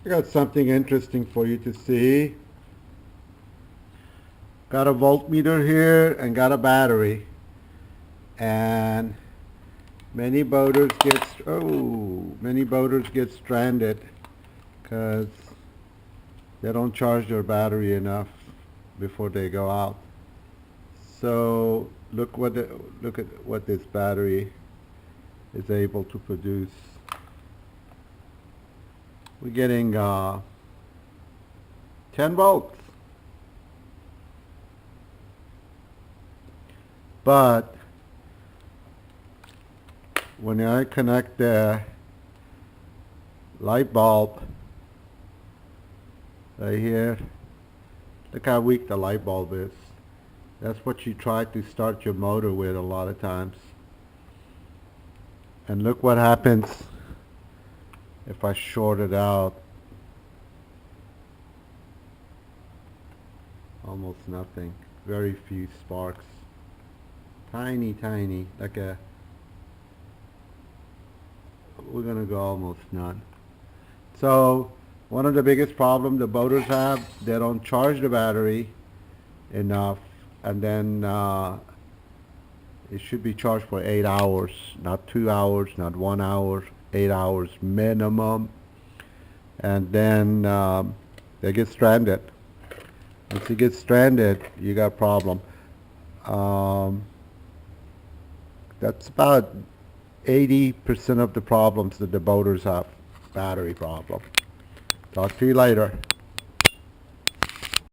I got something interesting for you to see. Got a voltmeter here and got a battery. And many boaters get stranded because they don't charge their battery enough before they go out. So look at what this battery is able to produce. We're getting 10 volts. But when I connect the light bulb right here, look how weak the light bulb is. That's what you try to start your motor with a lot of times. And look what happens if I short it out. Almost nothing. Very few sparks. Tiny, tiny. We're gonna go almost none. So one of the biggest problems the boaters have, they don't charge the battery enough, and then it should be charged for 8 hours, not 2 hours, not 1 hour, 8 hours minimum. And then they get stranded. Once you get stranded, you got a problem. That's about 80% of the problems that the boaters have, battery problem. Talk to you later.